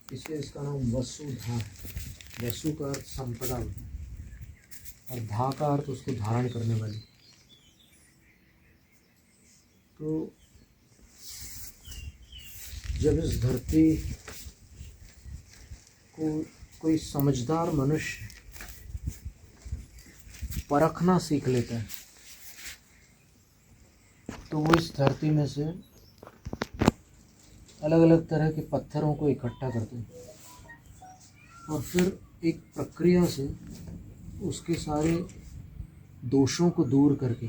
इसलिए इसका नाम वसुधा है। वसु का अर्थ संपदा होता है और धा का अर्थ उसको धारण करने वाली। तो जब इस धरती को कोई समझदार मनुष्य परखना सीख लेता है तो वो इस धरती में से अलग अलग तरह के पत्थरों को इकट्ठा करते हैं और फिर एक प्रक्रिया से उसके सारे दोषों को दूर करके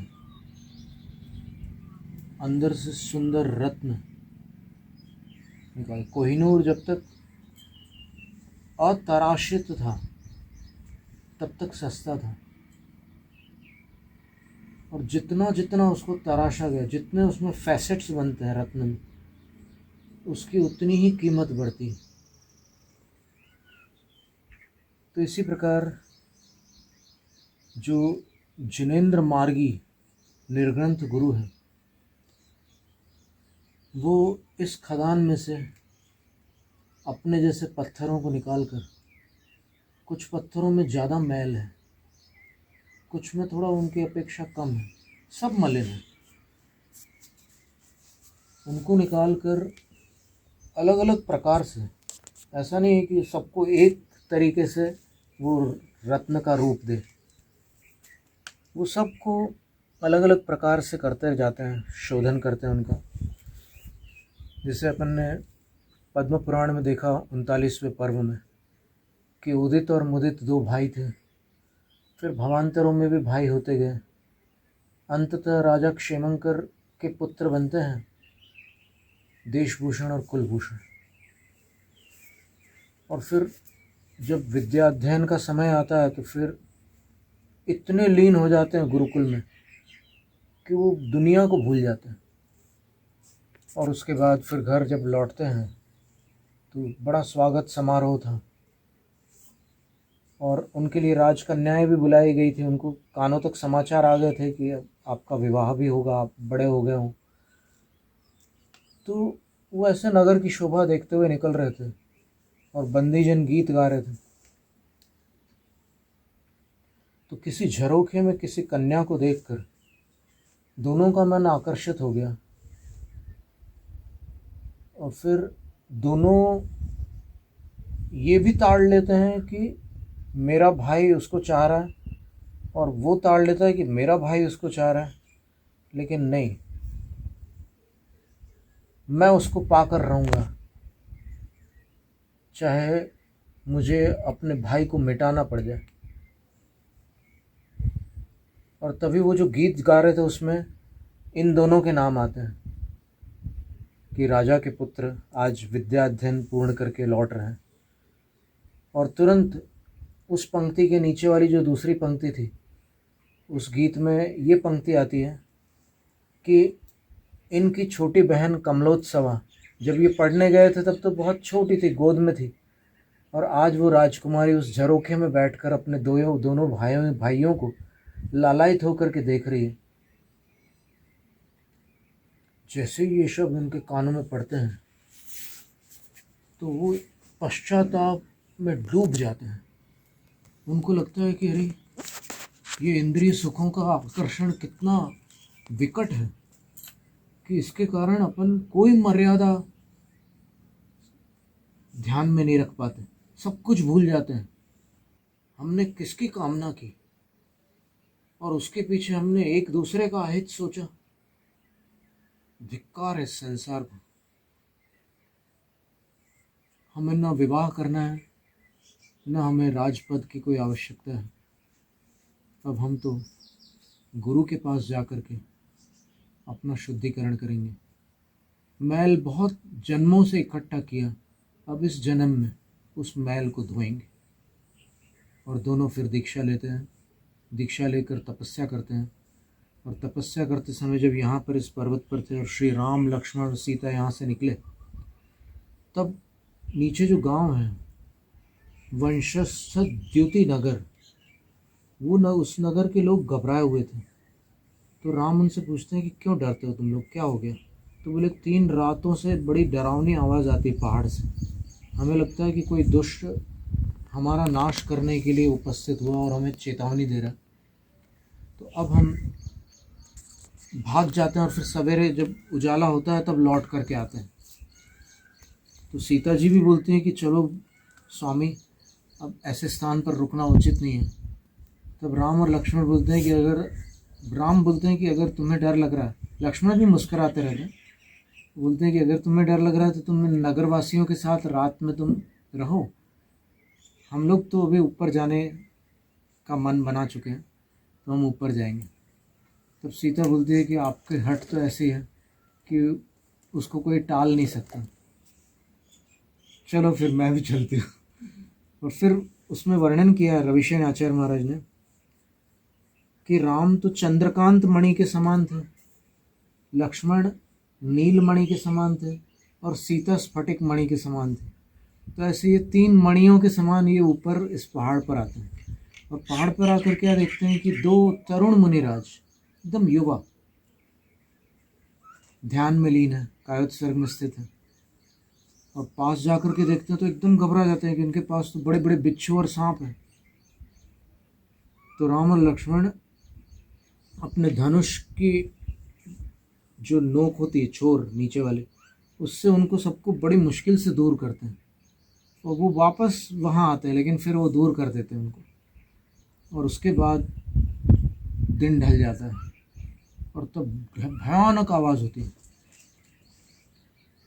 अंदर से सुंदर रत्न निकाल। कोहिनूर जब तक अतराशित था तब तक सस्ता था और जितना जितना उसको तराशा गया, जितने उसमें फैसेट्स बनते हैं रत्न में, उसकी उतनी ही कीमत बढ़ती। तो इसी प्रकार जो जिनेंद्र मार्गी निर्ग्रंथ गुरु है वो इस खदान में से अपने जैसे पत्थरों को निकालकर, कुछ पत्थरों में ज़्यादा मैल है, कुछ में थोड़ा उनकी अपेक्षा कम है, सब मलिन है, उनको निकालकर अलग अलग प्रकार से, ऐसा नहीं है कि सबको एक तरीके से वो रत्न का रूप दे, वो सबको अलग अलग प्रकार से करते जाते हैं, शोधन करते हैं उनका। जैसे अपन ने पद्म पुराण में देखा 39वें पर्व में कि उदित और मुदित दो भाई थे, फिर भवांतरों में भी भाई होते गए, अंततः राजा क्षेमंकर के पुत्र बनते हैं देशभूषण और कुलभूषण। और फिर जब विद्या अध्ययन का समय आता है तो फिर इतने लीन हो जाते हैं गुरुकुल में कि वो दुनिया को भूल जाते हैं। और उसके बाद फिर घर जब लौटते हैं तो बड़ा स्वागत समारोह था और उनके लिए राजकन्याएं भी बुलाई गई थी। उनको कानों तक समाचार आ गए थे कि आपका विवाह भी होगा, आप बड़े हो गए हो। तो वो ऐसे नगर की शोभा देखते हुए निकल रहे थे और बंदीजन गीत गा रहे थे। तो किसी झरोखे में किसी कन्या को देखकर दोनों का मन आकर्षित हो गया और फिर दोनों ये भी ताड़ लेते हैं कि मेरा भाई उसको चाह रहा है और वो ताड़ लेता है कि मेरा भाई उसको चाह रहा है, लेकिन नहीं, मैं उसको पाकर रहूँगा, चाहे मुझे अपने भाई को मिटाना पड़ जाए। और तभी वो जो गीत गा रहे थे उसमें इन दोनों के नाम आते हैं कि राजा के पुत्र आज विद्या अध्ययन पूर्ण करके लौट रहे हैं। और तुरंत उस पंक्ति के नीचे वाली जो दूसरी पंक्ति थी उस गीत में ये पंक्ति आती है कि इनकी छोटी बहन कमलोत्सवा जब ये पढ़ने गए थे तब तो बहुत छोटी थी, गोद में थी, और आज वो राजकुमारी उस झरोखे में बैठकर अपने दोनों भाइयों को लालायित होकर के देख रही है। जैसे ही ये शब्द उनके कानों में पड़ते हैं तो वो पश्चाताप में डूब जाते हैं। उनको लगता है कि अरे ये इंद्रिय सुखों का आकर्षण कितना विकट है कि इसके कारण अपन कोई मर्यादा ध्यान में नहीं रख पाते, सब कुछ भूल जाते हैं। हमने किसकी कामना की और उसके पीछे हमने एक दूसरे का अहित सोचा। धिक्कार है संसार को। हमें ना विवाह करना है, ना हमें राजपद की कोई आवश्यकता है। अब हम तो गुरु के पास जाकर के अपना शुद्धिकरण करेंगे। मैल बहुत जन्मों से इकट्ठा किया, अब इस जन्म में उस मैल को धोएंगे। और दोनों फिर दीक्षा लेते हैं, दीक्षा लेकर तपस्या करते हैं। और तपस्या करते समय जब यहाँ पर इस पर्वत पर थे और श्री राम लक्ष्मण और सीता यहाँ से निकले, तब नीचे जो गांव है वंशद्युति नगर, वो उस नगर के लोग घबराए हुए थे। तो राम उनसे पूछते हैं कि क्यों डरते हो तुम लोग, क्या हो गया? तो बोले 3 रातों से बड़ी डरावनी आवाज़ आती पहाड़ से। हमें लगता है कि कोई दुष्ट हमारा नाश करने के लिए उपस्थित हुआ और हमें चेतावनी दे रहा है, तो अब हम भाग जाते हैं और फिर सवेरे जब उजाला होता है तब लौट करके आते हैं। तो सीता जी भी बोलती हैं कि चलो स्वामी, अब ऐसे स्थान पर रुकना उचित नहीं है। तब राम और लक्ष्मण बोलते हैं कि अगर तुम्हें डर लग रहा है, लक्ष्मण भी मुस्कुराते रहते हैं, बोलते हैं कि अगर तुम्हें डर लग रहा है तो तुम नगरवासियों के साथ रात में तुम रहो, हम लोग तो अभी ऊपर जाने का मन बना चुके हैं, तो हम ऊपर जाएंगे। तब सीता बोलती है कि आपकी हट तो ऐसी है कि उसको कोई टाल नहीं सकता, चलो फिर मैं भी चलती हूँ। और फिर उसमें वर्णन किया है रविशेन आचार्य महाराज ने कि राम तो चंद्रकांत मणि के समान थे, लक्ष्मण नीलमणि के समान थे और सीता स्फटिक मणि के समान थे। तो ऐसे ये 3 मणियों के समान ये ऊपर इस पहाड़ पर आते हैं। और पहाड़ पर आकर क्या देखते हैं कि 2 तरुण मुनिराज एकदम युवा ध्यान में लीन है, कायोत्सर्ग में स्थित है। और पास जाकर के देखते हैं तो एकदम घबरा जाते हैं कि इनके पास तो बड़े बड़े बिच्छू और सांप हैं। तो राम और लक्ष्मण अपने धनुष की जो नोक होती है, छोर नीचे वाले, उससे उनको सबको बड़ी मुश्किल से दूर करते हैं और वो वापस वहाँ आते हैं, लेकिन फिर वो दूर कर देते हैं उनको। और उसके बाद दिन ढल जाता है और तब भयानक आवाज़ होती है।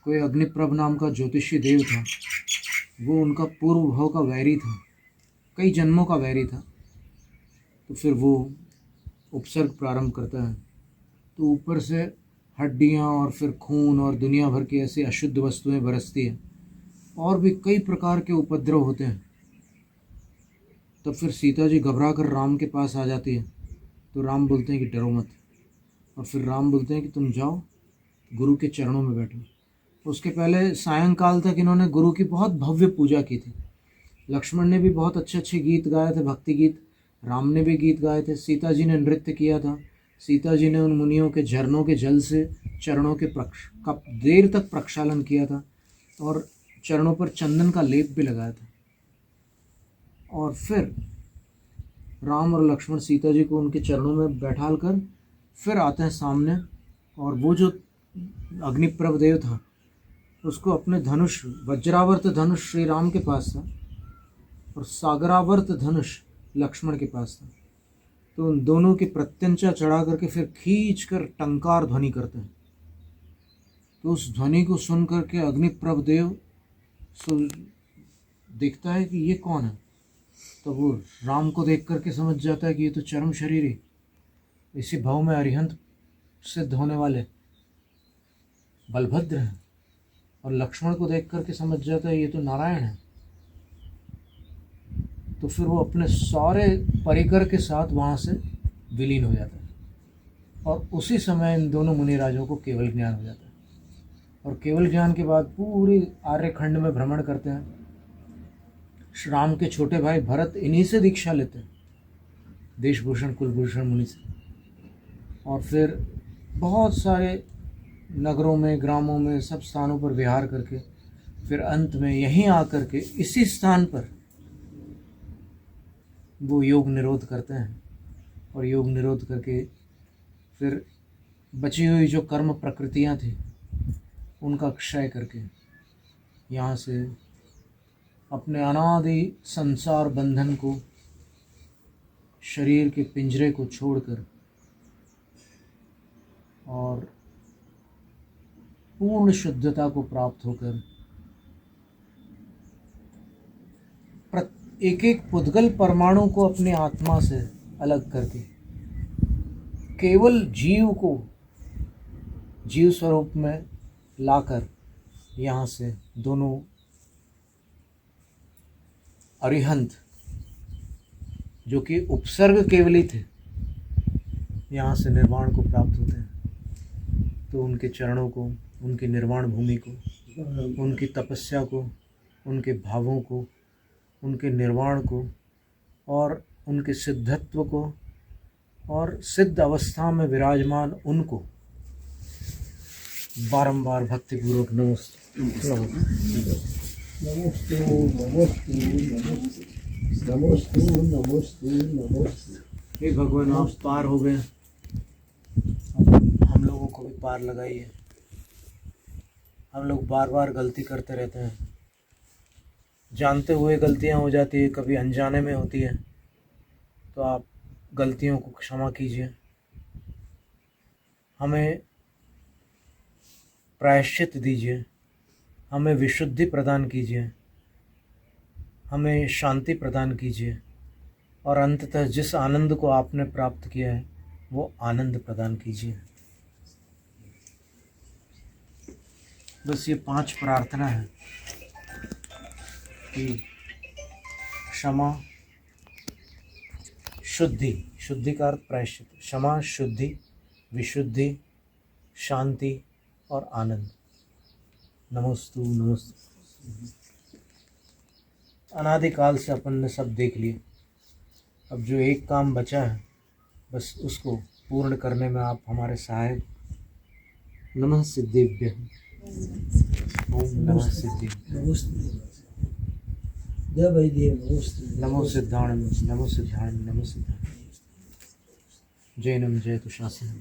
कोई अग्निप्रभ नाम का ज्योतिषी देव था, वो उनका पूर्व भाव का वैरी था, कई जन्मों का वैरी था। तो फिर वो उपसर्ग प्रारंभ करता है, तो ऊपर से हड्डियाँ और फिर खून और दुनिया भर की ऐसी अशुद्ध वस्तुएं बरसती हैं और भी कई प्रकार के उपद्रव होते हैं। तब फिर सीता जी घबरा कर राम के पास आ जाती है। तो राम बोलते हैं कि डरो मत, और फिर राम बोलते हैं कि तुम जाओ गुरु के चरणों में बैठो। उसके पहले सायंकाल तक इन्होंने गुरु की बहुत भव्य पूजा की थी। लक्ष्मण ने भी बहुत अच्छे अच्छे गीत गाए थे, भक्ति गीत, राम ने भी गीत गाए थे, सीता जी ने नृत्य किया था। सीता जी ने उन मुनियों के झरनों के जल से चरणों के का देर तक प्रक्षालन किया था और चरणों पर चंदन का लेप भी लगाया था। और फिर राम और लक्ष्मण सीता जी को उनके चरणों में बैठाल कर फिर आते हैं सामने, और वो जो अग्निप्रभ देव था उसको अपने धनुष, वज्रावर्त धनुष श्री राम के पास था और सागरावर्त धनुष लक्ष्मण के पास था। तो उन दोनों की प्रत्यंचा चढ़ा करके फिर खींच कर टंकार ध्वनि करते हैं। तो उस ध्वनि को सुन करके अग्निप्रभ देव देखता है कि ये कौन है। तो वो राम को देख करके समझ जाता है कि ये तो चरम शरीरी, इसी भाव में अरिहंत सिद्ध होने वाले बलभद्र हैं। और लक्ष्मण को देख करके समझ जाता है ये तो नारायण है। तो फिर वो अपने सारे परिकर के साथ वहाँ से विलीन हो जाता है और उसी समय इन दोनों मुनिराजों को केवल ज्ञान हो जाता है। और केवल ज्ञान के बाद पूरी आर्यखंड में भ्रमण करते हैं। श्री राम के छोटे भाई भरत इन्हीं से दीक्षा लेते हैं, देशभूषण कुलभूषण मुनि से। और फिर बहुत सारे नगरों में, ग्रामों में, सब स्थानों पर विहार करके फिर अंत में यहीं आकर के इसी स्थान पर वो योग निरोध करते हैं। और योग निरोध करके फिर बची हुई जो कर्म प्रकृतियाँ थी उनका क्षय करके यहाँ से अपने अनादि संसार बंधन को, शरीर के पिंजरे को छोड़कर और पूर्ण शुद्धता को प्राप्त होकर एक एक पुद्गल परमाणु को अपनी आत्मा से अलग करके केवल जीव को जीव स्वरूप में लाकर यहाँ से दोनों अरिहंत जो कि उपसर्ग केवली थे यहाँ से निर्वाण को प्राप्त होते हैं। तो उनके चरणों को, उनकी निर्वाण भूमि को, उनकी तपस्या को, उनके भावों को, उनके निर्वाण को और उनके सिद्धत्व को और सिद्ध अवस्था में विराजमान उनको बारंबार भक्तिपूर्वक नमस्ते। नमोस्तु नमोस्तु नमोस्तु नमोस्तु नमोस्तु नमोस्तु। हे भगवान, आप पार हो गए, हम लोगों को भी पार लगाइए। हम लोग बार बार गलती करते रहते हैं, जानते हुए गलतियां हो जाती है, कभी अनजाने में होती है, तो आप गलतियों को क्षमा कीजिए। हमें प्रायश्चित दीजिए, हमें विशुद्धि प्रदान कीजिए, हमें शांति प्रदान कीजिए, और अंततः जिस आनंद को आपने प्राप्त किया है वो आनंद प्रदान कीजिए। बस ये 5 प्रार्थना है कि क्षमा, शुद्धि, शुद्धि का अर्थ प्रायश्चित, क्षमा, शुद्धि, विशुद्धि, शांति और आनंद। नमोस्तु नमोस्तु। अनादिकाल से अपन ने सब देख लिए, अब जो एक काम बचा है बस उसको पूर्ण करने में आप हमारे सहायक। नमः सिद्धेभ्यः। ओम नमः सिद्धेभ्यः। जय वैदेव नमोस्तु। नमो सिद्धाणं, नमो सिद्धाणं, नमो सिद्धाणं। जैनम जयतु शासनम।